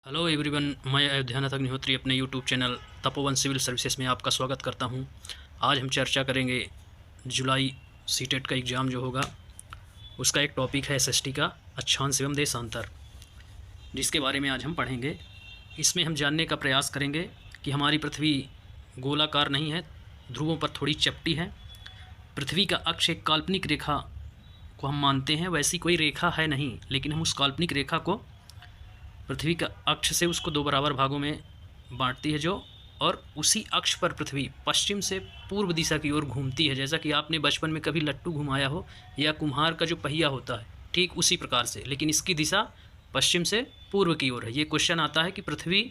Hello everyone, मैं अयोध्यानाथ अग्निहोत्री अपने YouTube channel Tapovan civil services में आपका स्वागत करता हूं। आज हम चर्चा करेंगे जुलाई सीटेट का एग्ज़ाम जो होगा उसका एक टॉपिक है एसएसटी का अक्षांश एवं देशांतर, जिसके बारे में आज हम पढ़ेंगे। इसमें हम जानने का प्रयास करेंगे कि हमारी पृथ्वी गोलाकार नहीं है, ध्रुवों पर थोड़ी चपटी है। पृथ्वी का अक्ष एक काल्पनिक रेखा को हम मानते हैं, वैसी कोई रेखा है नहीं, लेकिन हम उस काल्पनिक रेखा को पृथ्वी का अक्ष से उसको दो बराबर भागों में बांटती है जो, और उसी अक्ष पर पृथ्वी पश्चिम से पूर्व दिशा की ओर घूमती है। जैसा कि आपने बचपन में कभी लट्टू घुमाया हो या कुम्हार का जो पहिया होता है, ठीक उसी प्रकार से, लेकिन इसकी दिशा पश्चिम से पूर्व की ओर है। ये क्वेश्चन आता है कि पृथ्वी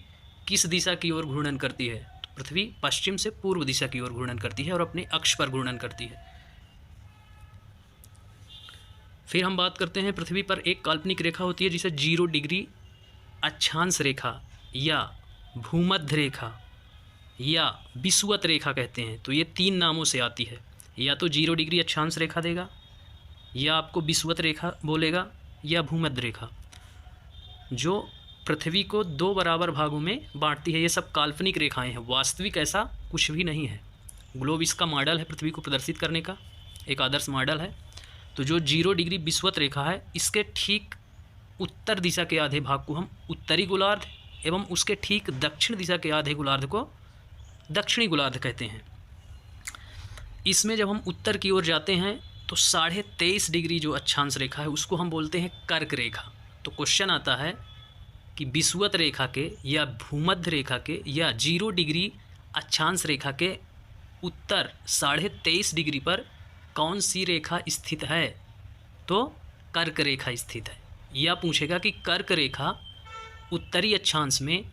किस दिशा की ओर घूर्णन करती है, तो पृथ्वी पश्चिम से पूर्व दिशा की ओर घूर्णन करती है और अपने अक्ष पर घूर्णन करती है। फिर हम बात करते हैं, पृथ्वी पर एक काल्पनिक रेखा होती है जिसे 0 डिग्री अक्षांश रेखा या भूमध्य रेखा या विषुवत रेखा कहते हैं। तो ये 3 नामों से आती है, या तो 0 डिग्री अक्षांश रेखा देगा, या आपको विषुवत रेखा बोलेगा, या भूमध्य रेखा, जो पृथ्वी को 2 बराबर भागों में बांटती है। ये सब काल्पनिक रेखाएं हैं, वास्तविक ऐसा कुछ भी नहीं है। ग्लोब इसका मॉडल है, पृथ्वी को प्रदर्शित करने का एक आदर्श मॉडल है। तो जो 0 डिग्री विषुवत रेखा है, इसके ठीक उत्तर दिशा के आधे भाग को हम उत्तरी गोलार्ध एवं उसके ठीक दक्षिण दिशा के आधे गोलार्ध को दक्षिणी गोलार्ध कहते हैं। इसमें जब हम उत्तर की ओर जाते हैं तो 23.5 डिग्री जो अक्षांश रेखा है उसको हम बोलते हैं कर्क रेखा। तो क्वेश्चन आता है कि विषुवत रेखा के या भूमध्य रेखा के या 0 डिग्री अक्षांश रेखा के उत्तर 23.5 डिग्री पर कौन सी रेखा स्थित है? तो कर्क रेखा स्थित है। या पूछेगा कि कर्क रेखा उत्तरी अक्षांश में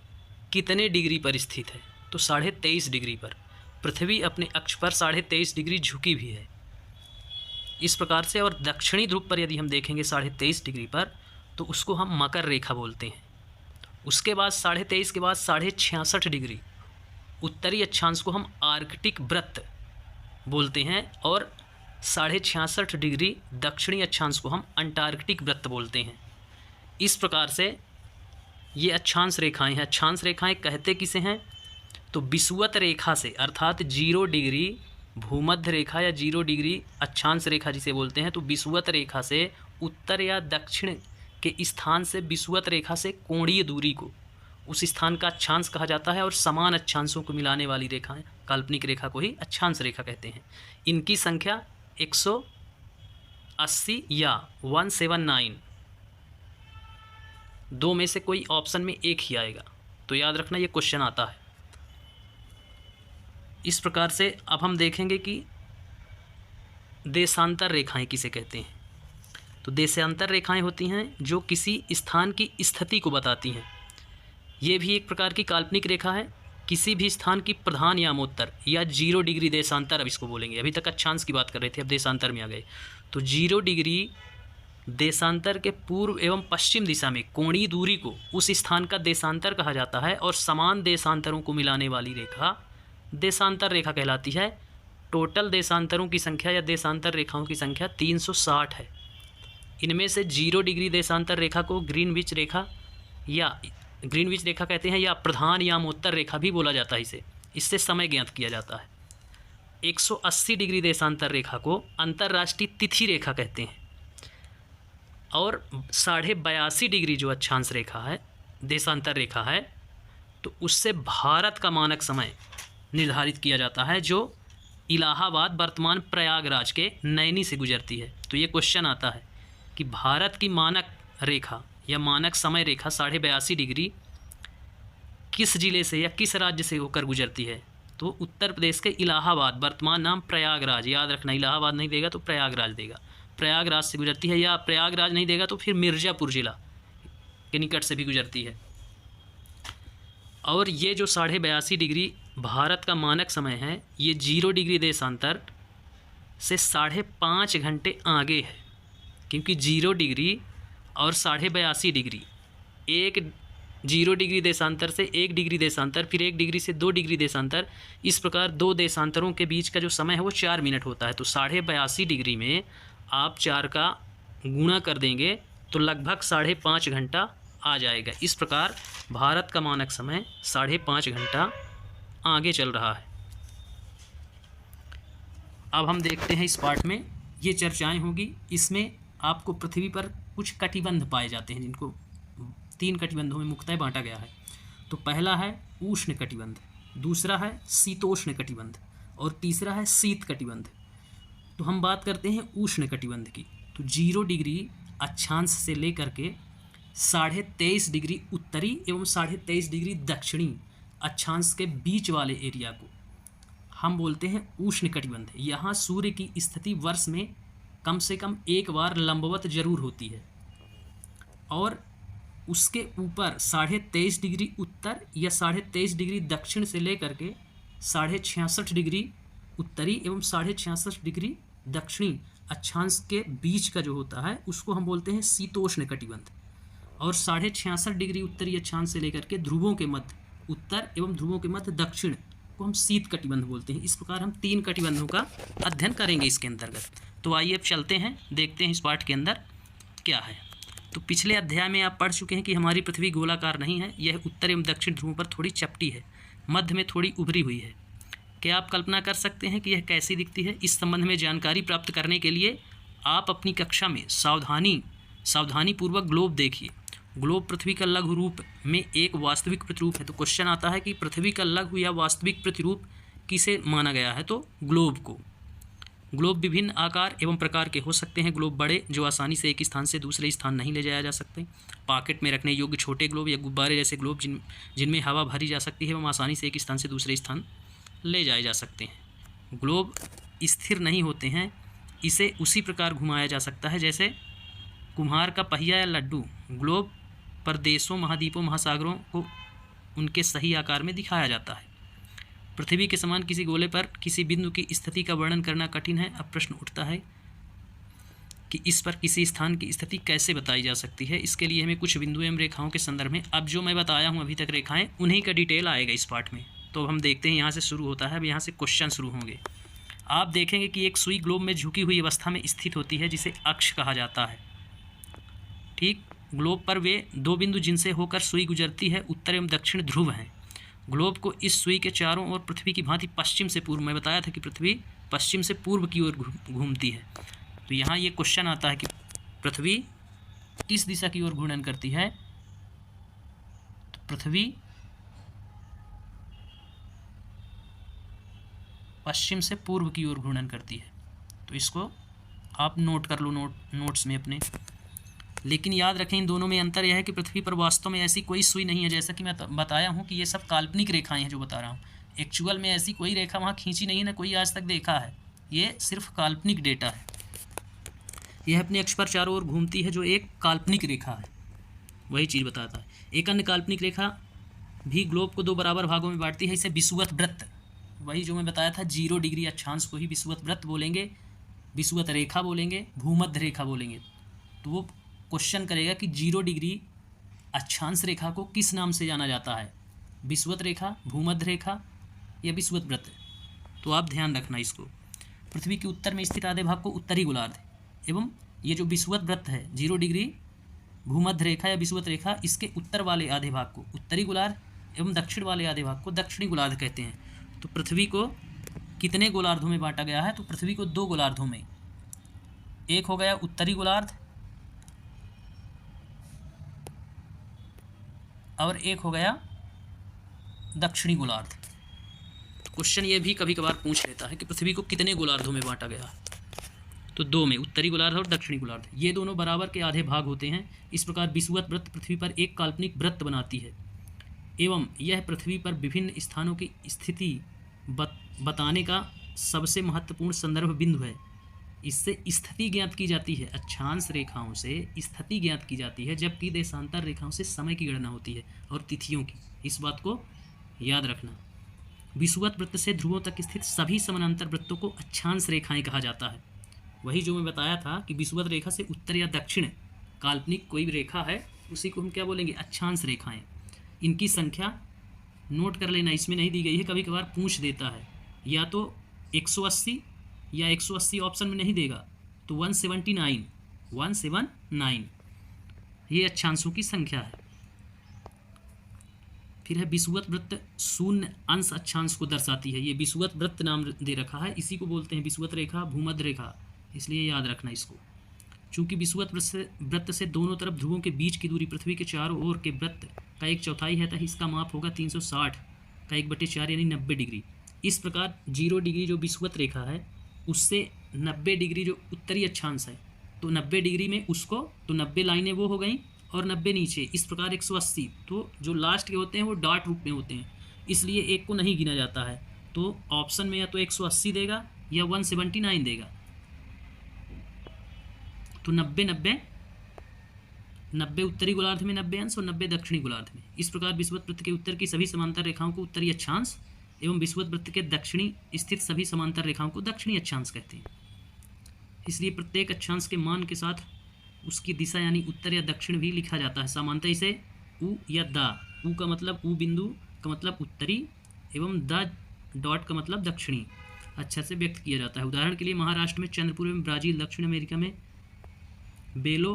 कितने डिग्री पर स्थित है? तो 23.5 डिग्री पर। पृथ्वी अपने अक्ष पर 23.5 डिग्री झुकी भी है इस प्रकार से। और दक्षिणी ध्रुव पर यदि हम देखेंगे 23.5 डिग्री पर, तो उसको हम मकर रेखा बोलते हैं। उसके बाद 23.5 के बाद 66.5 डिग्री उत्तरी अक्षांश को हम आर्कटिक वृत्त बोलते हैं, और 66.5 डिग्री दक्षिणी अक्षांश को हम अंटार्कटिक वृत्त बोलते हैं। इस प्रकार से ये अक्षांश रेखाएं हैं। अक्षांश रेखाएं कहते किसे हैं? तो विषुवत रेखा से, अर्थात 0 डिग्री भूमध्य रेखा या 0 डिग्री अक्षांश रेखा जिसे बोलते हैं, तो विषुवत रेखा से उत्तर या दक्षिण के स्थान से विषुवत रेखा से कोणीय दूरी को, उस स्थान का अक्षांश कहा जाता है। और समान अक्षांशों को मिलाने वाली रेखाएं, काल्पनिक रेखा को ही अक्षांश रेखा कहते हैं। इनकी संख्या 180 या 179, दो में से कोई ऑप्शन में एक ही आएगा। तो याद रखना, ये क्वेश्चन आता है इस प्रकार से। अब हम देखेंगे कि देशांतर रेखाएं किसे कहते हैं। तो देशांतर रेखाएं होती हैं जो किसी स्थान की स्थिति को बताती हैं। ये भी एक प्रकार की काल्पनिक रेखा है। किसी भी स्थान की प्रधान यामोत्तर या 0 डिग्री देशांतर, अब इसको बोलेंगे। अभी तक अक्षांश की बात कर रहे थे, अब देशांतर में आ गए। तो 0 डिग्री देशांतर के पूर्व एवं पश्चिम दिशा में कोणीय दूरी को उस स्थान का देशांतर कहा जाता है, और समान देशांतरों को मिलाने वाली रेखा देशांतर रेखा कहलाती है। टोटल देशांतरों की संख्या या देशांतर रेखाओं की संख्या 360 है। इनमें से 0 डिग्री देशांतर रेखा को ग्रीनविच रेखा या ग्रीनविच रेखा कहते हैं, या प्रधान यामोत्तर रेखा भी बोला जाता है इसे। इससे समय ज्ञात किया जाता है। 180 डिग्री देशांतर रेखा को अंतर्राष्ट्रीय तिथि रेखा कहते हैं। और 82.5 डिग्री जो अक्षांश रेखा है, देशांतर रेखा है, तो उससे भारत का मानक समय निर्धारित किया जाता है, जो इलाहाबाद वर्तमान प्रयागराज के नैनी से गुजरती है। तो ये क्वेश्चन आता है कि भारत की मानक रेखा या मानक समय रेखा 82.5 डिग्री किस जिले से या किस राज्य से होकर गुजरती है? तो उत्तर प्रदेश के इलाहाबाद, वर्तमान नाम प्रयागराज, याद रखना, इलाहाबाद नहीं देगा तो प्रयागराज देगा, प्रयागराज से गुजरती है। या प्रयागराज नहीं देगा तो फिर मिर्ज़ापुर जिला के निकट से भी गुजरती है। और ये जो 82.5 डिग्री भारत का मानक समय है, ये 0 डिग्री देशांतर से 5.5 घंटे आगे है, क्योंकि 0 डिग्री और 82.5 डिग्री, एक 0 डिग्री देशांतर से 1 डिग्री देशांतर, फिर 1 डिग्री से 2 डिग्री देशांतर, इस प्रकार 2 देशांतरों के बीच का जो समय है वो 4 मिनट होता है। तो 82.5 डिग्री में आप 4 का गुणा कर देंगे तो लगभग 5.5 घंटा आ जाएगा। इस प्रकार भारत का मानक समय 5.5 घंटा आगे चल रहा है। अब हम देखते हैं इस पाठ में ये चर्चाएं होगी। इसमें आपको पृथ्वी पर कुछ कटिबंध पाए जाते हैं, जिनको 3 कटिबंधों में मुख्यतः बांटा गया है। तो पहला है उष्ण कटिबंध, दूसरा है शीतोष्ण कटिबंध और तीसरा है शीत कटिबंध। तो हम बात करते हैं उष्ण कटिबंध की। तो 0 डिग्री अक्षांश से लेकर के 23.5 डिग्री उत्तरी एवं 23.5 डिग्री दक्षिणी अक्षांश के बीच वाले एरिया को हम बोलते हैं उष्ण कटिबंध। यहाँ सूर्य की स्थिति वर्ष में कम से कम एक बार लंबवत जरूर होती है और उसके ऊपर 23.5 डिग्री उत्तर या 23.5 डिग्री दक्षिण से लेकर के 66.5 डिग्री उत्तरी एवं 66.5 डिग्री दक्षिणी अक्षांश के बीच का जो होता है उसको हम बोलते हैं शीतोष्ण कटिबंध। और 66.5 डिग्री उत्तरी अक्षांश से लेकर के ध्रुवों के मध्य उत्तर एवं ध्रुवों के मध्य दक्षिण को हम शीत कटिबंध बोलते हैं। इस प्रकार हम 3 कटिबंधों का अध्ययन करेंगे इसके अंतर्गत। तो आइए अब चलते हैं, देखते हैं इस पाठ के अंदर क्या है। तो पिछले अध्याय में आप पढ़ चुके हैं कि हमारी पृथ्वी गोलाकार नहीं है, यह उत्तर एवं दक्षिण ध्रुवों पर थोड़ी चपटी है, मध्य में थोड़ी उभरी हुई है। क्या आप कल्पना कर सकते हैं कि यह कैसी दिखती है? इस संबंध में जानकारी प्राप्त करने के लिए आप अपनी कक्षा में सावधानीपूर्वक ग्लोब देखिए। ग्लोब पृथ्वी का लघु रूप में एक वास्तविक प्रतिरूप है। तो क्वेश्चन आता है कि पृथ्वी का लघु या वास्तविक प्रतिरूप किसे माना गया है? तो ग्लोब को। ग्लोब विभिन्न आकार एवं प्रकार के हो सकते हैं। ग्लोब बड़े जो आसानी से एक स्थान से दूसरे स्थान नहीं ले जाया जा सकते, पॉकेट में रखने योग्य छोटे ग्लोब या गुब्बारे जैसे ग्लोब जिनमें हवा भरी जा सकती है एवं आसानी से एक स्थान से दूसरे स्थान ले जाए जा सकते हैं। ग्लोब स्थिर नहीं होते हैं, इसे उसी प्रकार घुमाया जा सकता है जैसे कुम्हार का पहिया या लड्डू। ग्लोब पर देशों, महाद्वीपों, महासागरों को उनके सही आकार में दिखाया जाता है। पृथ्वी के समान किसी गोले पर किसी बिंदु की स्थिति का वर्णन करना कठिन है। अब प्रश्न उठता है कि इस पर किसी स्थान की स्थिति कैसे बताई जा सकती है। इसके लिए हमें कुछ बिंदु एवं रेखाओं के संदर्भ में, अब जो मैं बताया हूँ अभी तक रेखाएं, उन्हीं का डिटेल आएगा इस पाठ में। तो हम देखते हैं, यहाँ से शुरू होता है। अब यहाँ से क्वेश्चन शुरू होंगे। आप देखेंगे कि एक सुई ग्लोब में झुकी हुई अवस्था में स्थित होती है जिसे अक्ष कहा जाता है। ठीक, ग्लोब पर वे 2 बिंदु जिनसे होकर सुई गुजरती है उत्तर एवं दक्षिण ध्रुव हैं। ग्लोब को इस सुई के चारों ओर पृथ्वी की भांति पश्चिम से पूर्व, मैं बताया था कि पृथ्वी पश्चिम से पूर्व की ओर घूमती है। तो यहाँ ये क्वेश्चन आता है कि पृथ्वी किस दिशा की ओर घूर्णन करती है? तो पृथ्वी पश्चिम से पूर्व की ओर घूर्णन करती है। तो इसको आप नोट कर लो नोट्स में अपने। लेकिन याद रखें, इन दोनों में अंतर यह है कि पृथ्वी पर वास्तव में ऐसी कोई सुई नहीं है। जैसा कि मैं बताया हूँ कि ये सब काल्पनिक रेखाएं हैं जो बता रहा हूँ। एक्चुअल में ऐसी कोई रेखा वहाँ खींची नहीं है, कोई आज तक देखा है। ये सिर्फ काल्पनिक डेटा है। यह अपने अक्ष पर चारों ओर घूमती है, जो एक काल्पनिक रेखा है, वही चीज़ बताता है। एक अन्य काल्पनिक रेखा भी ग्लोब को 2 बराबर भागों में बांटती है, इसे विषुवत वृत्त, वही जो मैं बताया था 0 डिग्री अक्षांश को ही विषुवत वृत्त बोलेंगे, विषुवत रेखा बोलेंगे, भूमध्य रेखा बोलेंगे। तो वो क्वेश्चन करेगा कि 0 डिग्री अक्षांश रेखा को किस नाम से जाना जाता है? विषुवत रेखा, भूमध्य रेखा या विषुवत वृत्त? तो आप ध्यान रखना इसको। पृथ्वी के उत्तर में स्थित आधे भाग को उत्तरी गोलार्ध एवं ये जो विषुवत वृत्त है 0 डिग्री भूमध्य रेखा या विषुवत रेखा, इसके उत्तर वाले आधे भाग को उत्तरी गोलार्ध एवं दक्षिण वाले आधे भाग को दक्षिणी गोलार्ध कहते हैं। तो पृथ्वी को कितने गोलार्धों में बांटा गया है? तो पृथ्वी को 2 गोलार्धों में। एक हो गया उत्तरी गोलार्ध और एक हो गया दक्षिणी गोलार्ध। तो क्वेश्चन ये भी कभी कभार पूछ लेता है कि पृथ्वी को कितने गोलार्धों में बांटा गया है? तो 2 में, उत्तरी गोलार्ध और दक्षिणी गोलार्ध। ये दोनों बराबर के आधे भाग होते हैं। इस प्रकार विषुवत वृत्त पृथ्वी पर एक काल्पनिक वृत्त बनाती है एवं यह पृथ्वी पर विभिन्न स्थानों की स्थिति बताने का सबसे महत्वपूर्ण संदर्भ बिंदु है। इससे स्थिति ज्ञात की जाती है, अक्षांश रेखाओं से स्थिति ज्ञात की जाती है, जबकि देशांतर रेखाओं से समय की गणना होती है और तिथियों की। इस बात को याद रखना। विषुवत वृत्त से ध्रुवों तक स्थित सभी समानांतर वृत्तों को अक्षांश रेखाएं कहा जाता है। वही जो मैं बताया था कि विषुवत रेखा से उत्तर या दक्षिण काल्पनिक कोई भी रेखा है, उसी को हम क्या बोलेंगे? अक्षांश रेखाएं। इनकी संख्या नोट कर लेना, इसमें नहीं दी गई है, कभी कभार पूछ देता है। या तो 180 या 180 ऑप्शन में नहीं देगा तो 179 ये अक्षांशों की संख्या है। फिर है विषुवत वृत्त, शून्य अंश अक्षांश को दर्शाती है। ये विषुवत वृत्त नाम दे रखा है, इसी को बोलते हैं विषुवत रेखा, भूमध्य रेखा, इसलिए याद रखना इसको। चूंकि विषुवत वृत्त से दोनों तरफ ध्रुवों के बीच की दूरी पृथ्वी के चारों ओर के वृत्त का 1/4 है, तथा इसका माप होगा 360 का 1/4 यानी 90 डिग्री। इस प्रकार 0 डिग्री जो विषुवत रेखा है उससे 90 डिग्री जो उत्तरी अक्षांश है, तो 90 डिग्री में उसको, तो 90 लाइनें वो हो गई और 90 नीचे, इस प्रकार 180। तो जो लास्ट के होते हैं वो डॉट रूप में होते हैं, इसलिए एक को नहीं गिना जाता है। तो ऑप्शन में या तो 180 देगा या 179 देगा। तो 90 उत्तरी गोलार्ध में 90 अंश और 90 दक्षिणी गोलार्ध में। इस प्रकार विषुवत वृत्त के उत्तर की सभी समांतर रेखाओं को उत्तरी अक्षांश एवं विषुवत वृत्त के दक्षिणी स्थित सभी समांतर रेखाओं को दक्षिणी अक्षांश कहते हैं। इसलिए प्रत्येक अक्षांश के मान के साथ उसकी दिशा यानी उत्तर या दक्षिण भी लिखा जाता है। सामान्यतः इसे उ या दा, उ का मतलब उ बिंदु का मतलब उत्तरी एवं द डॉट का मतलब दक्षिणी अक्षर से व्यक्त किया जाता है। उदाहरण के लिए महाराष्ट्र में चंद्रपुर एवं ब्राज़ील, दक्षिण अमेरिका में बेलो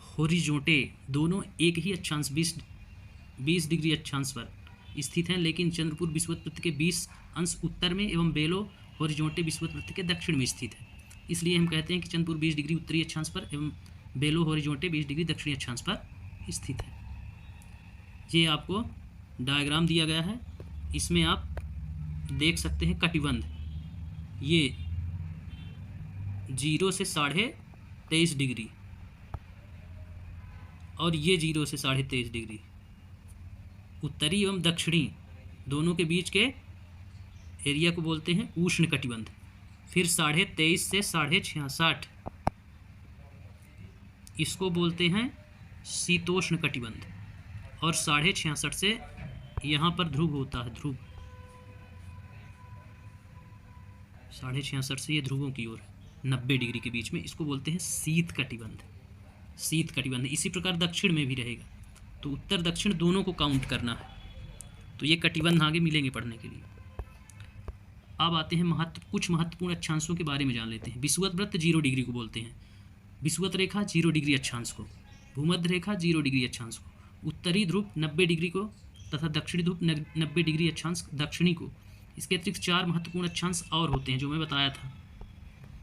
होरिजोंटे दोनों एक ही अक्षांश 20 डिग्री अक्षांश पर स्थित हैं, लेकिन चंद्रपुर विषुवत वृत्त के 20 अंश उत्तर में एवं बेलो होरिजोंटे विषुवत वृत्त के दक्षिण में स्थित है। इसलिए हम कहते हैं कि चंद्रपुर 20 डिग्री उत्तरी अक्षांश पर एवं बेलो होरिजोंटे 20 डिग्री दक्षिणी अक्षांश पर स्थित है। ये आपको डायग्राम दिया गया है, इसमें आप देख सकते हैं कटिबंध, ये 0 से 23.5 डिग्री और ये 0 से 23.5 डिग्री, उत्तरी एवं दक्षिणी दोनों के बीच के एरिया को बोलते हैं उष्ण कटिबंध। फिर 23.5 से 66.5 इसको बोलते हैं शीतोष्ण कटिबंध, और 66.5 से यहाँ पर ध्रुव होता है, ध्रुव 66.5 से ये ध्रुवों की ओर 90 डिग्री के बीच में, इसको बोलते हैं शीत कटिबंध, शीत कटिबंध। इसी प्रकार दक्षिण में भी रहेगा, तो उत्तर दक्षिण दोनों को काउंट करना है। तो ये कटिबंध आगे मिलेंगे पढ़ने के लिए। अब आते हैं कुछ महत्वपूर्ण अक्षांशों के बारे में जान लेते हैं। विषुवत वृत्त 0 डिग्री को बोलते हैं, विषुवत रेखा 0 डिग्री अक्षांश को, भूमध्य रेखा 0 डिग्री अक्षांश को, उत्तरी ध्रुव 90 डिग्री को तथा दक्षिणी ध्रुव 90 डिग्री अक्षांश दक्षिणी को। इसके अतिरिक्त 4 महत्वपूर्ण अक्षांश और होते हैं जो मैं बताया था।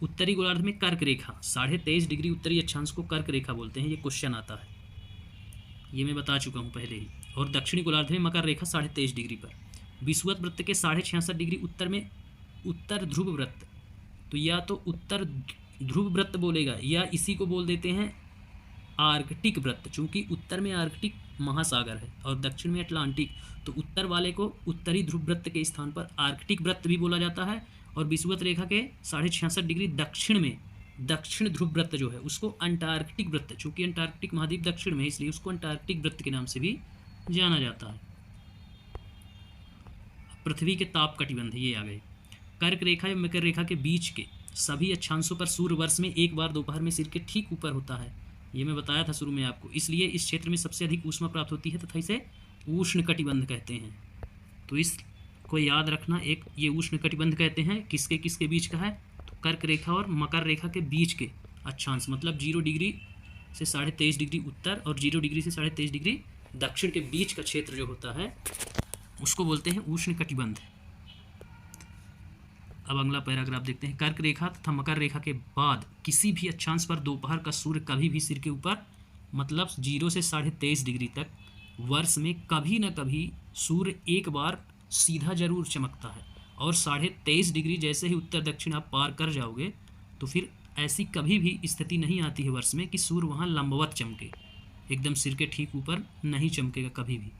उत्तरी गोलार्ध में कर्क रेखा 23.5 डिग्री उत्तरी अक्षांश को कर्क रेखा बोलते हैं, ये क्वेश्चन आता है, ये मैं बता चुका हूँ पहले ही। और दक्षिणी गोलार्ध में मकर रेखा 23.5 डिग्री पर। विषुवत वृत्त के 66.5 डिग्री उत्तर में उत्तर ध्रुव वृत्त, तो या तो उत्तर ध्रुव वृत्त बोलेगा या इसी को बोल देते हैं आर्कटिक वृत्त, चूंकि उत्तर में आर्कटिक महासागर है और दक्षिण में अटलांटिक, तो उत्तर वाले को उत्तरी ध्रुव वृत्त के स्थान पर आर्कटिक वृत्त भी बोला जाता है। और विषुवत रेखा के 66.5 डिग्री दक्षिण में दक्षिण ध्रुव वृत्त जो है उसको अंटार्कटिक वृत्त, चूंकि अंटार्कटिक महाद्वीप दक्षिण में है इसलिए उसको अंटार्कटिक वृत्त के नाम से भी जाना जाता है। पृथ्वी के ताप कटिबंध ये आ गए। कर्क रेखा या मकर रेखा के बीच के सभी अक्षांशों पर सूर्य वर्ष में एक बार दोपहर में सिर के ठीक ऊपर होता है, ये मैं बताया था शुरू में आपको। इसलिए इस क्षेत्र में सबसे अधिक ऊष्मा प्राप्त होती है तथा इसे उष्ण कटिबंध कहते हैं। तो इसको याद रखना, एक ये उष्ण कटिबंध कहते हैं, किसके किसके बीच का है, तो कर्क रेखा और मकर रेखा के बीच के अक्षांश, मतलब 0 डिग्री से 23.5 डिग्री उत्तर और 0 डिग्री से 23.5 डिग्री दक्षिण के बीच का क्षेत्र जो होता है उसको बोलते हैं उष्ण कटिबंध। अब अगला पैराग्राफ देखते हैं। कर्क रेखा तथा मकर रेखा के बाद किसी भी अक्षांश पर दोपहर का सूर्य कभी भी सिर के ऊपर, मतलब 0 से 23.5 डिग्री तक वर्ष में कभी न कभी सूर्य एक बार सीधा जरूर चमकता है। और 23.5 डिग्री जैसे ही उत्तर दक्षिण आप पार कर जाओगे तो फिर ऐसी कभी भी स्थिति नहीं आती है वर्ष में कि सूर्य वहाँ लंबवत चमके, एकदम सिर के ठीक ऊपर नहीं चमकेगा कभी भी।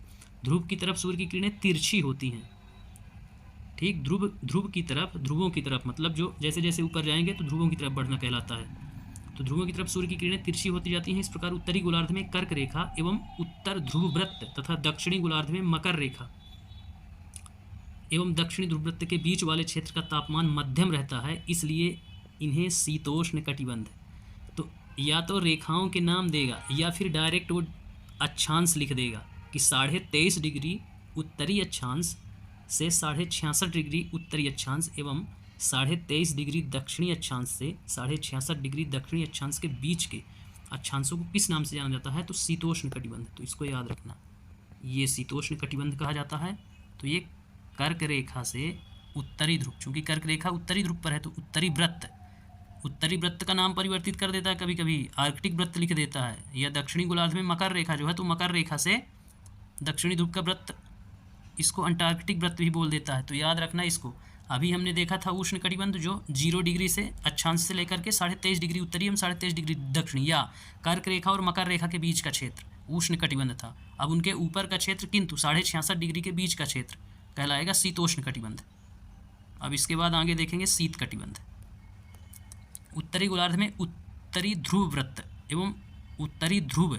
ध्रुव की तरफ सूर्य की किरणें तिरछी होती हैं, ठीक, ध्रुव की तरफ, ध्रुवों की तरफ, मतलब जो जैसे जैसे ऊपर जाएंगे तो ध्रुवों की तरफ बढ़ना कहलाता है। तो ध्रुवों की तरफ सूर्य की किरणें तिरछी होती जाती हैं। इस प्रकार उत्तरी गोलार्ध में कर्क रेखा एवं उत्तर ध्रुव वृत्त तथा दक्षिणी गोलार्ध में मकर रेखा एवं दक्षिणी ध्रुव वृत्त के बीच वाले क्षेत्र का तापमान मध्यम रहता है, इसलिए इन्हें शीतोष्ण कटिबंध। तो या तो रेखाओं के नाम देगा या फिर डायरेक्ट वो अक्षांश लिख देगा कि 23.5 डिग्री उत्तरी अक्षांश से 66.5 डिग्री उत्तरी अक्षांश एवं 23.5 डिग्री दक्षिणी अक्षांश से 66.5 डिग्री दक्षिणी अक्षांश के बीच के अक्षांशों को किस नाम से जाना जाता है, तो शीतोष्ण कटिबंध। तो इसको याद रखना। ये शीतोष्ण कटिबंध कहा जाता है। तो ये कर्क रेखा से उत्तरी ध्रुव, चूँकि कर्क रेखा उत्तरी ध्रुव पर है तो उत्तरी वृत्त, उत्तरी वृत्त का नाम परिवर्तित कर देता है कभी कभी, आर्कटिक वृत्त लिख देता है। या दक्षिणी गोलार्ध में मकर रेखा जो है, तो मकर रेखा से दक्षिणी ध्रुव का वृत्त, इसको अंटार्कटिक वृत्त भी बोल देता है। तो याद रखना इसको। अभी हमने देखा था उष्ण कटिबंध जो 0 डिग्री से अक्षांश से लेकर के 23.5 डिग्री उत्तरी एवं 23.5 डिग्री दक्षिणी, या कर्क रेखा और मकर रेखा के बीच का क्षेत्र उष्ण कटिबंध था। अब उनके ऊपर का क्षेत्र किंतु 66.5 डिग्री के बीच का क्षेत्र कहलाएगा शीतोष्ण कटिबंध। अब इसके बाद आगे देखेंगे शीत कटिबंध। उत्तरी गोलार्ध में उत्तरी ध्रुव वृत्त एवं उत्तरी ध्रुव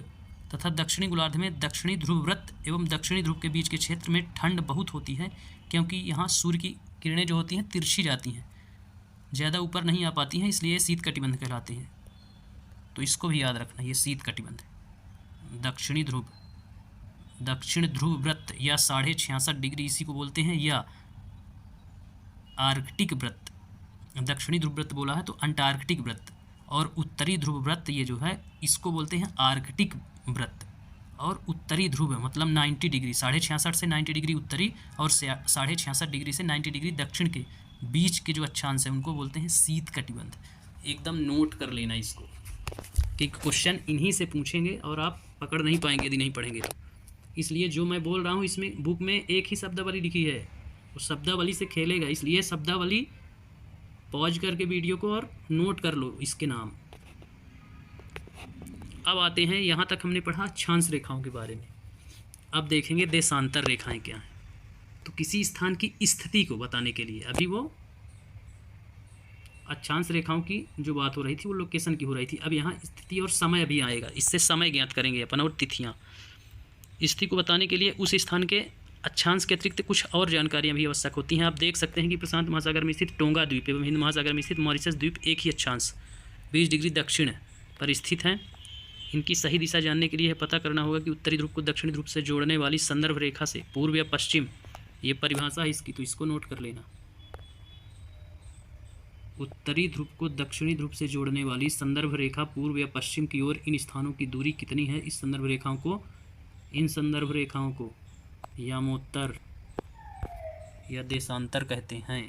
तथा दक्षिणी गोलार्ध में दक्षिणी ध्रुव वृत्त एवं दक्षिणी ध्रुव के बीच के क्षेत्र में ठंड बहुत होती है, क्योंकि यहाँ सूर्य की किरणें जो होती हैं तिरछी जाती हैं, ज़्यादा ऊपर नहीं आ पाती हैं, इसलिए शीत कटिबंध कहलाते हैं। तो इसको भी याद रखना, ये शीत कटिबंध। दक्षिणी ध्रुव, दक्षिण ध्रुव वृत्त या 66.5 डिग्री इसी को बोलते हैं, या आर्कटिक वृत्त। दक्षिणी ध्रुव वृत्त बोला है तो अंटार्कटिक वृत्त, और उत्तरी ध्रुव वृत्त ये जो है इसको बोलते हैं आर्कटिक वृत्त। और उत्तरी ध्रुव मतलब 90 डिग्री, 66.5 से 90 डिग्री उत्तरी और 66.5 डिग्री से 90 डिग्री दक्षिण के बीच के जो अक्षांश है उनको बोलते हैं शीत कटिबंध। एकदम नोट कर लेना इसको, कि क्वेश्चन इन्हीं से पूछेंगे और आप पकड़ नहीं पाएंगे यदि नहीं पढ़ेंगे तो। इसलिए जो मैं बोल रहा हूँ इसमें बुक में एक ही शब्दावली लिखी है, उस शब्दावली से खेलेगा, इसलिए शब्दावली पॉज करके वीडियो को और नोट कर लो इसके नाम। अब आते हैं, यहाँ तक हमने पढ़ा अक्षांश रेखाओं के बारे में। अब देखेंगे देशांतर रेखाएं क्या हैं। तो किसी स्थान की स्थिति को बताने के लिए, अभी वो अक्षांश रेखाओं की जो बात हो रही थी वो लोकेशन की हो रही थी, अब यहाँ स्थिति और समय भी आएगा, इससे समय ज्ञात करेंगे अपन और तिथियाँ। स्थिति को बताने के लिए उस स्थान के अक्षांश के अतिरिक्त कुछ और जानकारियाँ भी आवश्यक होती हैं। आप देख सकते हैं कि प्रशांत महासागर में स्थित टोंगा द्वीप एवं हिंद महासागर में स्थित मॉरिशस द्वीप एक ही अक्षांश 20 डिग्री दक्षिण पर स्थित हैं। इनकी सही दिशा जानने के लिए पता करना होगा कि उत्तरी ध्रुव को दक्षिणी ध्रुव से जोड़ने वाली संदर्भ रेखा से पूर्व या पश्चिम, ये परिभाषा है इसकी, तो इसको नोट कर लेना। उत्तरी ध्रुव को दक्षिणी ध्रुव से जोड़ने वाली संदर्भ रेखा पूर्व या पश्चिम की ओर इन स्थानों की दूरी कितनी है। इस संदर्भ रेखाओं को, इन संदर्भ रेखाओं को यामोत्तर या देशांतर कहते हैं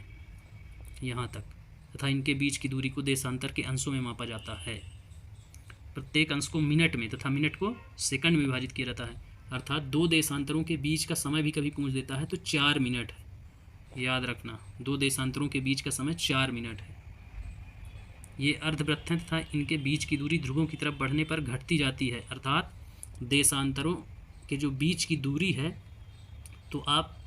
यहाँ तक, तथा इनके बीच की दूरी को देशांतर के अंशों में मापा जाता है। प्रत्येक अंश को मिनट में तथा मिनट को सेकंड में विभाजित किया जाता है, अर्थात 2 देशांतरों के बीच का समय भी कभी पूछ देता है तो 4 मिनट है। याद रखना, 2 देशांतरों के बीच का समय 4 मिनट है। ये अर्धवृत्त हैं तथा इनके बीच की दूरी ध्रुवों की तरफ बढ़ने पर घटती जाती है, अर्थात देशांतरों के जो बीच की दूरी है, तो आप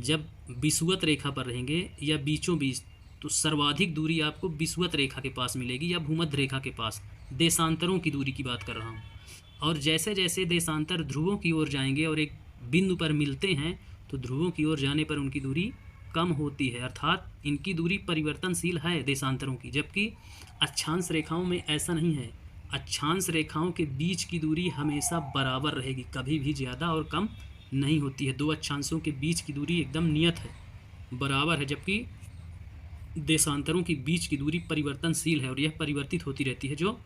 जब विषुवत रेखा पर रहेंगे या बीचों बीच, तो सर्वाधिक दूरी आपको विषुवत रेखा के पास मिलेगी या भूमध्य रेखा के पास। देशांतरों की दूरी की बात कर रहा हूँ। और जैसे जैसे देशांतर ध्रुवों की ओर जाएंगे और एक बिंदु पर मिलते हैं, तो ध्रुवों की ओर जाने पर उनकी दूरी कम होती है, अर्थात इनकी दूरी परिवर्तनशील है देशांतरों की। जबकि अक्षांश रेखाओं में ऐसा नहीं है, अक्षांश रेखाओं के बीच की दूरी हमेशा बराबर रहेगी, कभी भी ज़्यादा और कम नहीं होती है। 2 अक्षांशों के बीच की दूरी एकदम नियत है, बराबर है, जबकि देशांतरों की बीच की दूरी परिवर्तनशील है और यह परिवर्तित होती रहती है, जो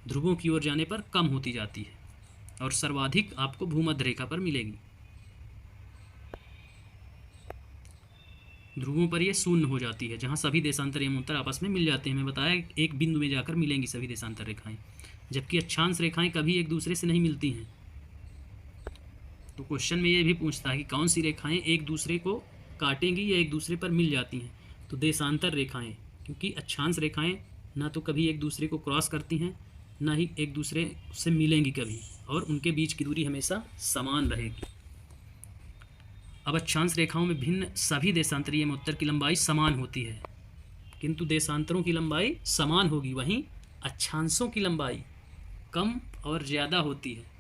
ध्रुवों की ओर जाने पर कम होती जाती है और सर्वाधिक आपको भूमध्य रेखा पर मिलेगी। ध्रुवों पर यह शून्य हो जाती है, जहाँ सभी देशांतर यामोत्तर आपस में मिल जाते हैं। मैं बताया एक बिंदु में जाकर मिलेंगी सभी देशांतर रेखाएं, जबकि अक्षांश रेखाएं कभी एक दूसरे से नहीं मिलती हैं। तो क्वेश्चन में ये भी पूछता है कि कौन सी रेखाएं एक दूसरे को काटेंगी या एक दूसरे पर मिल जाती हैं। तो देशांतर रेखाएं, क्योंकि अक्षांश रेखाएं ना तो कभी एक दूसरे को क्रॉस करती हैं, ना ही एक दूसरे से मिलेंगी कभी, और उनके बीच की दूरी हमेशा समान रहेगी। अब अक्षांश रेखाओं में भिन्न सभी देशांतरीय यामोत्तर की लंबाई समान होती है, किंतु देशांतरों की लंबाई समान होगी, वहीं अक्षांशों की लंबाई कम और ज़्यादा होती है।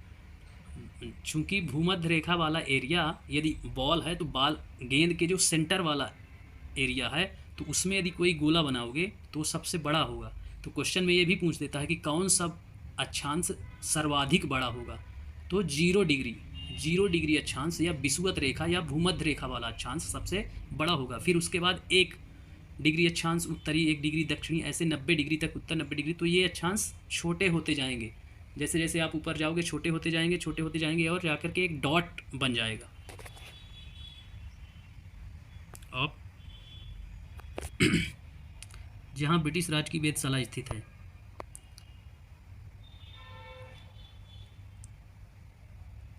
चूँकि भूमध्य रेखा वाला एरिया यदि बॉल है, तो बॉल गेंद के जो सेंटर वाला एरिया है, तो उसमें यदि कोई गोला बनाओगे तो सबसे बड़ा होगा। तो क्वेश्चन में ये भी पूछ देता है कि कौन सा अक्षांश सर्वाधिक बड़ा होगा। तो 0 डिग्री अक्षांश या विषुवत रेखा या भूमध्य रेखा वाला अक्षांश सबसे बड़ा होगा। फिर उसके बाद 1 डिग्री अक्षांश उत्तरी, 1 डिग्री दक्षिणी, ऐसे 90 डिग्री तक उत्तर, 90 डिग्री, तो ये अक्षांश छोटे होते जाएंगे। जैसे जैसे आप ऊपर जाओगे छोटे होते जाएंगे और जाकर के एक डॉट बन जाएगा। अब जहाँ ब्रिटिश राज की वेधशाला स्थित है,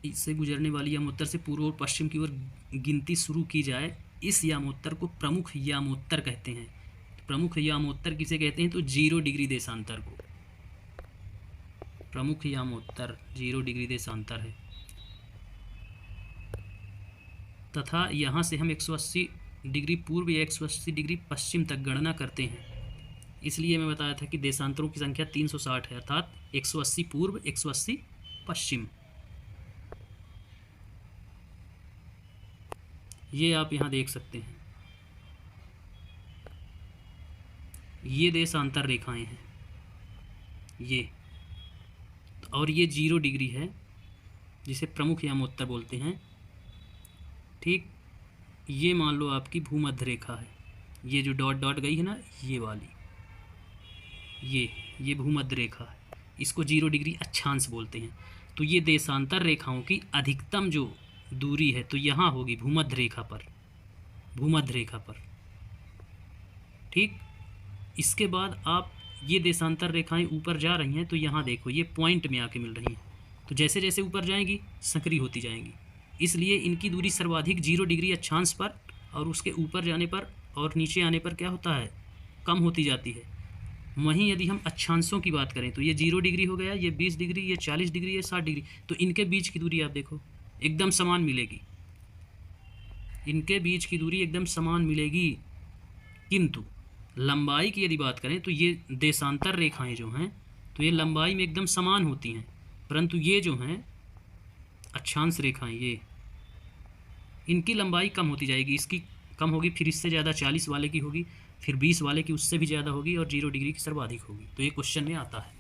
इससे गुजरने वाली यामोत्तर से पूर्व और पश्चिम की ओर गिनती शुरू की जाए, इस यामोत्तर को प्रमुख यामोत्तर कहते हैं। प्रमुख यामोत्तर किसे कहते हैं? तो 0 डिग्री देशांतर को प्रमुख यामोत्तर 0 डिग्री देशांतर है। तथा यहाँ से हम 180 डिग्री पूर्व या 180 डिग्री पश्चिम तक गणना करते हैं। इसलिए मैं बताया था कि देशांतरों की संख्या 360 है, अर्थात 180 पूर्व 180 पश्चिम। ये आप यहाँ देख सकते हैं, ये देशांतर रेखाएं हैं ये, और ये 0 डिग्री है जिसे प्रमुख यामोत्तर बोलते हैं। ठीक, ये मान लो आपकी भूमध्य रेखा है, ये जो डॉट डॉट गई है ना, ये वाली, ये भूमध्य रेखा है, इसको 0 डिग्री अक्षांश बोलते हैं। तो ये देशांतर रेखाओं की अधिकतम जो दूरी है तो यहाँ होगी भूमध्य रेखा पर। ठीक, इसके बाद आप ये देशांतर रेखाएं ऊपर जा रही हैं तो यहाँ देखो ये पॉइंट में आके मिल रही हैं, तो जैसे जैसे ऊपर जाएंगी सक्रिय होती जाएंगी। इसलिए इनकी दूरी सर्वाधिक 0 डिग्री अक्षांश पर और उसके ऊपर जाने पर और नीचे आने पर क्या होता है, कम होती जाती है। वहीं यदि हम अक्षांशों की बात करें तो ये 0 डिग्री हो गया, ये 20 डिग्री, ये 40 डिग्री, ये 60 डिग्री, तो इनके बीच की दूरी आप देखो एकदम समान मिलेगी, इनके बीच की दूरी एकदम समान मिलेगी। किंतु लंबाई की यदि बात करें तो ये देशांतर रेखाएं जो हैं तो ये लंबाई में एकदम समान होती हैं, परंतु ये जो हैं अक्षांश रेखाएं, ये इनकी लंबाई कम होती जाएगी, इसकी कम होगी, फिर इससे ज़्यादा 40 वाले की होगी, फिर 20 वाले की उससे भी ज़्यादा होगी, और 0 डिग्री की सर्वाधिक होगी। तो ये क्वेश्चन में आता है।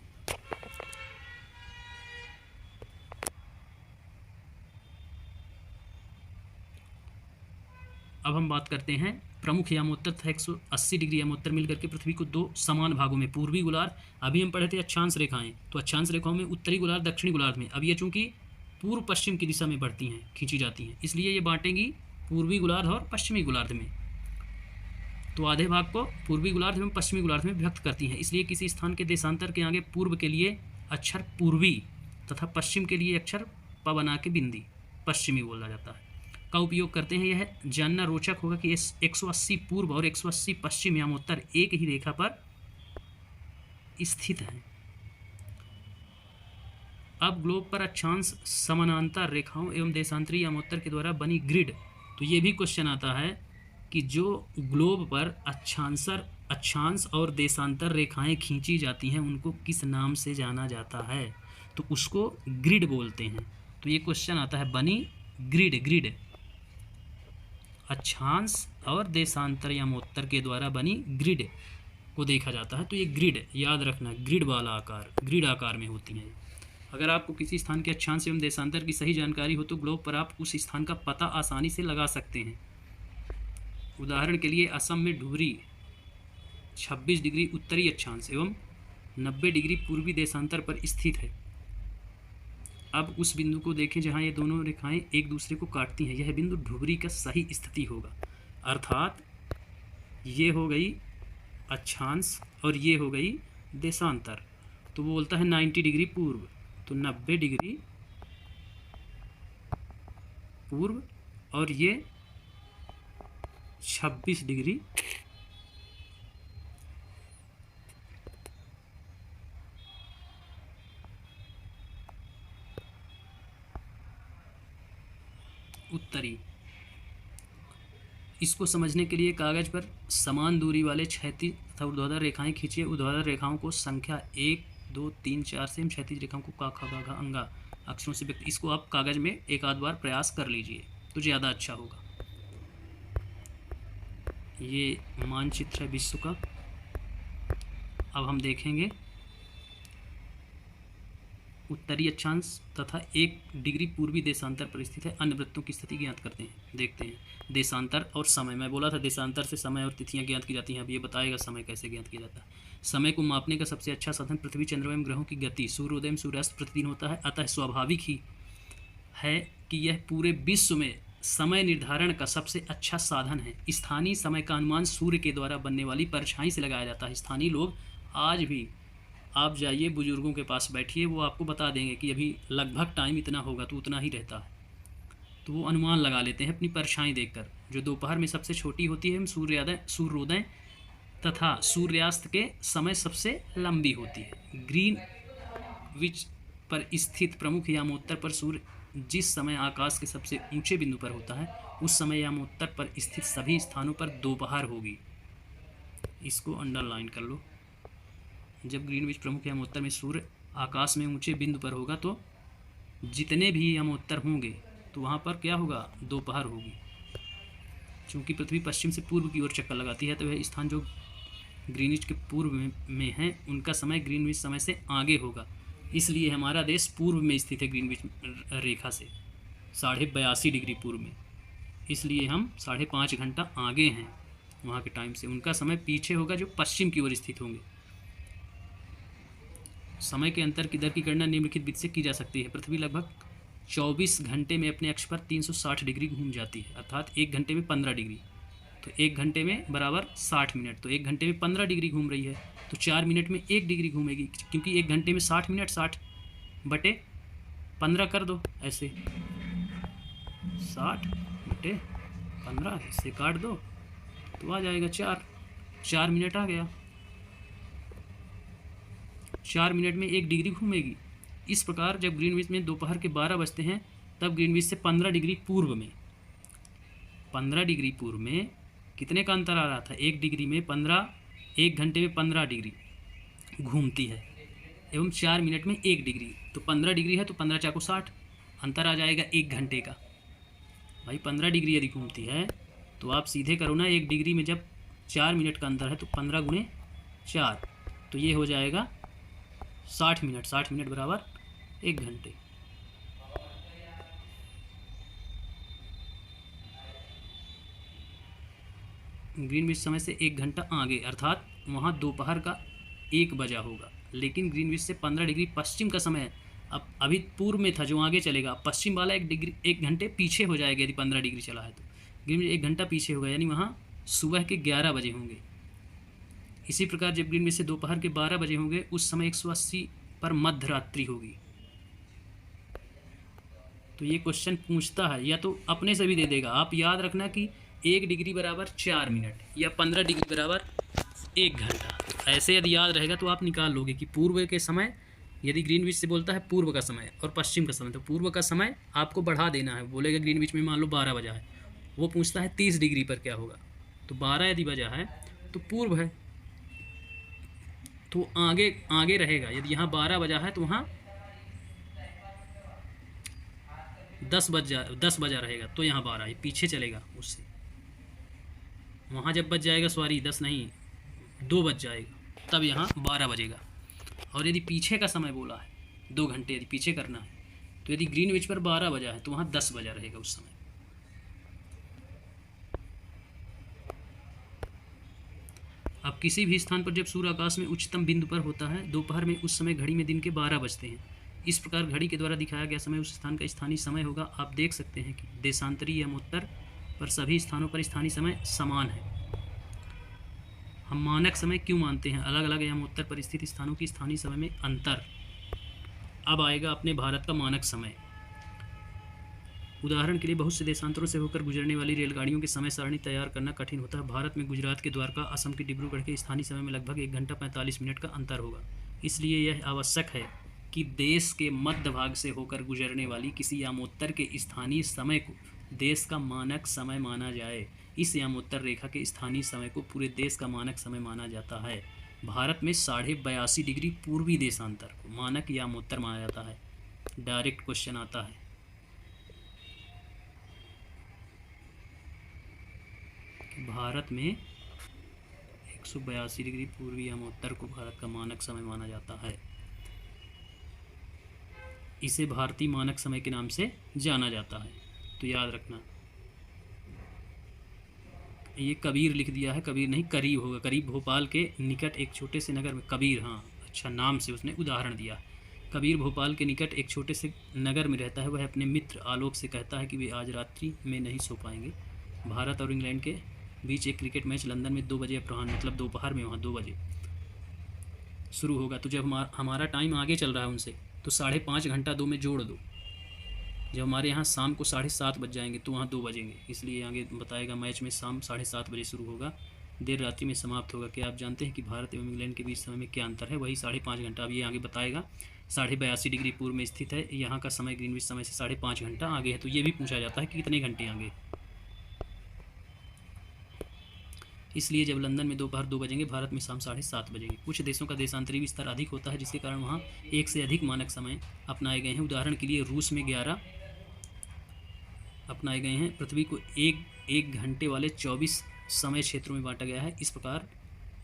अब हम बात करते हैं प्रमुख यामोत्तर तथा 180 डिग्री यामोत्तर मिलकर के पृथ्वी को 2 समान भागों में, पूर्वी गोलार्ध, अभी हम पढ़े थे अक्षांश रेखाएं, तो अक्षांश रेखाओं में उत्तरी गोलार्ध दक्षिणी गोलार्ध में, अब ये चूंकि पूर्व पश्चिम की दिशा में बढ़ती हैं, खींची जाती हैं, इसलिए ये बांटेंगी पूर्वी गोलार्ध और पश्चिमी गोलार्ध में। तो आधे भाग को पूर्वी गोलार्ध एवं पश्चिमी गोलार्ध में विभक्त करती हैं। इसलिए किसी स्थान के देशांतर के आगे पूर्व के लिए अक्षर पूर्वी तथा पश्चिम के लिए अक्षर प बना के बिंदी पश्चिमी बोला जाता है का उपयोग करते हैं। यह जानना रोचक होगा कि 180 पूर्व और 180 पश्चिम यामोत्तर एक ही रेखा पर स्थित हैं। अब ग्लोब पर अक्षांश समानांतर रेखाओं एवं देशांतरी यामोत्तर के द्वारा बनी ग्रिड, तो ये भी क्वेश्चन आता है कि जो ग्लोब पर अक्षांश और देशांतर रेखाएं खींची जाती हैं उनको किस नाम से जाना जाता है, तो उसको ग्रिड बोलते हैं। तो ये क्वेश्चन आता है, बनी ग्रिड अक्षांश और देशांतर यामोत्तर के द्वारा बनी ग्रिड को देखा जाता है। तो ये ग्रिड याद रखना, ग्रिड वाला आकार, ग्रिड आकार में होती हैं। अगर आपको किसी स्थान के अक्षांश एवं देशांतर की सही जानकारी हो तो ग्लोब पर आप उस स्थान का पता आसानी से लगा सकते हैं। उदाहरण के लिए असम में ढुबरी 26 डिग्री उत्तरी अक्षांश एवं 90 डिग्री पूर्वी देशांतर पर स्थित है। अब उस बिंदु को देखें जहां ये दोनों रेखाएं एक दूसरे को काटती हैं, यह बिंदु ढुबरी का सही स्थिति होगा, अर्थात ये हो गई अक्षांश और ये हो गई देशांतर। तो वो बोलता है 90 डिग्री पूर्व, तो 90 डिग्री पूर्व और ये 26 डिग्री उत्तरी। इसको समझने के लिए कागज पर समान दूरी वाले क्षैतिज तथा ऊर्ध्वाधर रेखाएं खींचिए। ऊर्ध्वाधर रेखाओं को संख्या 1, 2, 3, 4 से, क्षैतिज रेखाओं को का, खा, गा, घा, अंगा अक्षरों से व्यक्त। इसको आप कागज में एक आध बार प्रयास कर लीजिए तो ज़्यादा अच्छा होगा। ये मानचित्र है विश्व का। अब हम देखेंगे उत्तरी अक्षांश तथा 1 डिग्री पूर्वी देशांतर पर स्थित है। अन्य वृत्तों की स्थिति ज्ञात करते हैं। देखते हैं देशांतर और समय। मैं बोला था देशांतर से समय और तिथियां ज्ञात की जाती हैं। अब ये बताएगा समय कैसे ज्ञात किया जाता है। समय को मापने का सबसे अच्छा साधन पृथ्वी, चंद्रमा एवं ग्रहों की गति, सूर्योदय एवं सूर्यास्त प्रतिदिन होता है। अतः स्वाभाविक ही है कि यह पूरे विश्व में समय निर्धारण का सबसे अच्छा साधन है। स्थानीय समय का अनुमान सूर्य के द्वारा बनने वाली परछाई से लगाया जाता है। स्थानीय लोग आज भी, आप जाइए बुजुर्गों के पास बैठिए, वो आपको बता देंगे कि अभी लगभग टाइम इतना होगा, तो उतना ही रहता है। तो वो अनुमान लगा लेते हैं अपनी परछाई देखकर, जो दोपहर में सबसे छोटी होती है। सूर्योदय तथा सूर्यास्त के समय सबसे लंबी होती है। ग्रीनविच पर स्थित प्रमुख यामोत्तर पर सूर्य जिस समय आकाश के सबसे ऊंचे बिंदु पर होता है, उस समय यामोत्तर पर स्थित सभी स्थानों पर दोपहर होगी। इसको अंडरलाइन कर लो। जब ग्रीनविच प्रमुख यामोत्तर में सूर्य आकाश में ऊंचे बिंदु पर होगा, तो जितने भी यामोत्तर होंगे तो वहाँ पर क्या होगा, दोपहर होगी। चूँकि पृथ्वी पश्चिम से पूर्व की ओर चक्कर लगाती है, तो वह स्थान जो ग्रीनविच के पूर्व में है, उनका समय ग्रीनविच समय से आगे होगा। इसलिए हमारा देश पूर्व में स्थित है ग्रीनविच रेखा से 82.5 डिग्री पूर्व में। इसलिए हम 5.5 घंटा आगे हैं वहाँ के टाइम से। उनका समय पीछे होगा जो पश्चिम की ओर स्थित होंगे। समय के अंतर की दर की गणना निम्नलिखित विधि से की जा सकती है। पृथ्वी लगभग 24 घंटे में अपने अक्ष पर 360 डिग्री घूम जाती है, अर्थात 1 घंटे में 15 डिग्री। तो 1 घंटे में बराबर 60 मिनट, तो 1 घंटे में 15 डिग्री घूम रही है, तो 4 मिनट में 1 डिग्री घूमेगी। क्योंकि 1 घंटे में 60 मिनट, 60/15 कर दो ऐसे, 60/15 इससे काट दो तो आ जाएगा 4 मिनट आ गया। 4 मिनट में 1 डिग्री घूमेगी। इस प्रकार जब ग्रीनविच में दोपहर के 12 बजते हैं, तब ग्रीनविच से 15 डिग्री पूर्व में, 15 डिग्री पूर्व में कितने का अंतर आ रहा था, 1 डिग्री में 15, 1 घंटे में 15 डिग्री घूमती है, एवं 4 मिनट में 1 डिग्री। तो 15 डिग्री है तो 15 चाको 60, अंतर आ जाएगा 1 घंटे का। भाई 15 डिग्री यदि घूमती है तो आप सीधे करो ना, 1 डिग्री में जब 4 मिनट का अंतर है तो 15 गुणे 4, तो ये हो जाएगा 60 मिनट। 60 मिनट बराबर 1 घंटे। ग्रीनविच समय से 1 घंटा आगे, अर्थात वहाँ दोपहर का 1 बजा होगा। लेकिन ग्रीनविच से 15 डिग्री पश्चिम का समय है। अब अभी पूर्व में था जो आगे चलेगा, पश्चिम वाला 1 घंटे पीछे हो जाएगा। यदि 15 डिग्री चला है तो ग्रीनविच 1 घंटा पीछे होगा, यानी वहाँ सुबह के 11 बजे होंगे। इसी प्रकार जब ग्रीनविच से दोपहर के 12 बजे होंगे, उस समय 180 पर मध्य रात्रि होगी। तो ये क्वेश्चन पूछता है, या तो अपने से भी दे देगा। आप याद रखना कि 1 डिग्री बराबर 4 मिनट या 15 डिग्री बराबर 1 घंटा। ऐसे यदि याद रहेगा तो आप निकाल लोगे कि पूर्व के समय, यदि ग्रीनविच से बोलता है पूर्व का समय और पश्चिम का समय, तो पूर्व का समय आपको बढ़ा देना है। बोलेगा ग्रीनविच में मान लो 12 बजा है, वो पूछता है 30 डिग्री पर क्या होगा, तो 12 यदि बजा है तो पूर्व है, तो आगे आगे रहेगा। यदि यहाँ 12 बजा है तो वहाँ 10 बजा रहेगा, तो यहाँ 12 ये पीछे चलेगा उससे। वहाँ जब बज जाएगा, सॉरी 10 नहीं 2 बज जाएगा, तब यहाँ 12 बजेगा। और यदि पीछे का समय बोला है 2 घंटे यदि पीछे करना है, तो यदि ग्रीनविच पर 12 बजा है तो वहाँ 10 बजा रहेगा उस समय। अब किसी भी स्थान पर जब सूर्य आकाश में उच्चतम बिंदु पर होता है दोपहर में, उस समय घड़ी में दिन के 12 बजते हैं। इस प्रकार घड़ी के द्वारा दिखाया गया समय उस स्थान का स्थानीय समय होगा। आप देख सकते हैं कि देशांतरी यामोत्तर पर सभी स्थानों पर स्थानीय समय समान है। हम मानक समय क्यों मानते हैं, अलग अलग यामोत्तर पर स्थित स्थानों की स्थानीय समय में अंतर। अब आएगा अपने भारत का मानक समय। उदाहरण के लिए बहुत से देशांतरों से होकर गुजरने वाली रेलगाड़ियों की समय सारणी तैयार करना कठिन होता है। भारत में गुजरात के द्वारका, असम के डिब्रूगढ़ के स्थानीय समय में लगभग 1 घंटा 45 मिनट का अंतर होगा। इसलिए यह आवश्यक है कि देश के मध्य भाग से होकर गुजरने वाली किसी यामोत्तर के स्थानीय समय को देश का मानक समय माना जाए। इस यामोत्तर रेखा के स्थानीय समय को पूरे देश का मानक समय माना जाता है। भारत में 82.5 डिग्री पूर्वी देशांतर को मानक यामोत्तर माना जाता है। डायरेक्ट क्वेश्चन आता है। भारत में 182 डिग्री पूर्वी यामोत्तर को भारत का मानक समय माना जाता है। इसे भारतीय मानक समय के नाम से जाना जाता है। तो याद रखना, ये कबीर लिख दिया है, कबीर नहीं करीब होगा। करीब भोपाल के निकट एक छोटे से नगर में, कबीर, हाँ अच्छा नाम से उसने उदाहरण दिया। कबीर भोपाल के निकट एक छोटे से नगर में रहता है। वह अपने मित्र आलोक से कहता है कि वे आज रात्रि में नहीं सो पाएंगे। भारत और इंग्लैंड के बीच एक क्रिकेट मैच लंदन में 2 बजे अपराह्न, मतलब दोपहर में वहाँ 2 बजे शुरू होगा। तो जब हमारा टाइम आगे चल रहा है उनसे, तो 5.5 घंटा 2 में जोड़ दो। जब हमारे यहाँ शाम को 7:30 बज जाएंगे तो वहाँ 2 बजेंगे, इसलिए आगे बताएगा मैच में शाम 7:30 बजे शुरू होगा, देर रात्रि में समाप्त होगा। क्या आप जानते हैं कि भारत एवं इंग्लैंड के बीच समय में क्या अंतर है? वही 5.5 घंटा। अब ये आगे बताएगा। 82.5 डिग्री पूर्व में स्थित है। यहाँ का समय ग्रीनविच समय से 5.5 घंटा आगे है। तो ये भी पूछा जाता है कि कितने घंटे आगे। इसलिए जब लंदन में दोपहर 2 बजेंगे, भारत में शाम 7:30 बजेंगे। कुछ देशों का देशांतरी विस्तार अधिक होता है, जिसके कारण वहाँ एक से अधिक मानक समय अपनाए गए हैं। उदाहरण के लिए रूस में 11 अपनाए गए हैं। पृथ्वी को एक घंटे वाले 24 समय क्षेत्रों में बांटा गया है। इस प्रकार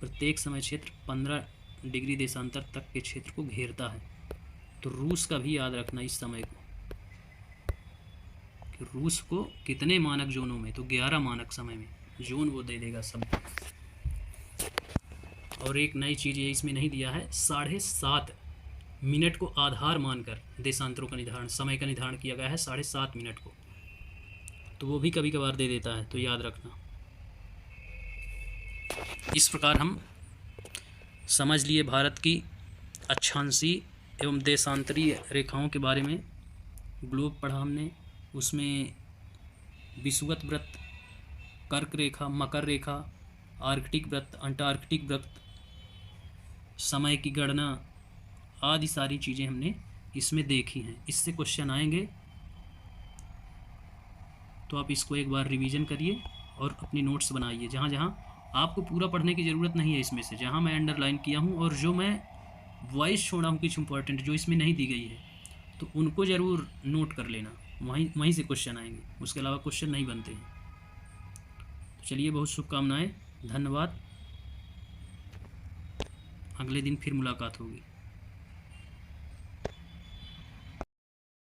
प्रत्येक समय क्षेत्र 15 डिग्री देशांतर तक के क्षेत्र को घेरता है। तो रूस का भी याद रखना इस समय को, कि रूस को कितने मानक जोनों में, तो 11 मानक समय में जोन वो दे देगा सब। और एक नई चीज़ ये इसमें नहीं दिया है, 7.5 मिनट को आधार मानकर देशांतरों का निर्धारण, समय का निर्धारण किया गया है 7.5 मिनट को। तो वो भी कभी कभार दे देता है, तो याद रखना। इस प्रकार हम समझ लिए भारत की अक्षांशीय एवं देशांतरीय रेखाओं के बारे में। ग्लोब पढ़ा हमने, उसमें विषुवत वृत्त, कर्क रेखा, मकर रेखा, आर्कटिक वृत्त, अंटार्कटिक वृत्त, समय की गणना आदि सारी चीज़ें हमने इसमें देखी हैं। इससे क्वेश्चन आएंगे, तो आप इसको एक बार रिवीजन करिए और अपनी नोट्स बनाइए। जहाँ जहाँ आपको पूरा पढ़ने की ज़रूरत नहीं है, इसमें से जहाँ मैं अंडरलाइन किया हूँ और जो मैं वॉइस छोड़ा हूँ कुछ इंपॉर्टेंट जो इसमें नहीं दी गई है, तो उनको ज़रूर नोट कर लेना। वहीं से क्वेश्चन आएंगे, उसके अलावा क्वेश्चन नहीं बनते हैं। तो चलिए, बहुत शुभकामनाएं, धन्यवाद। अगले दिन फिर मुलाकात होगी।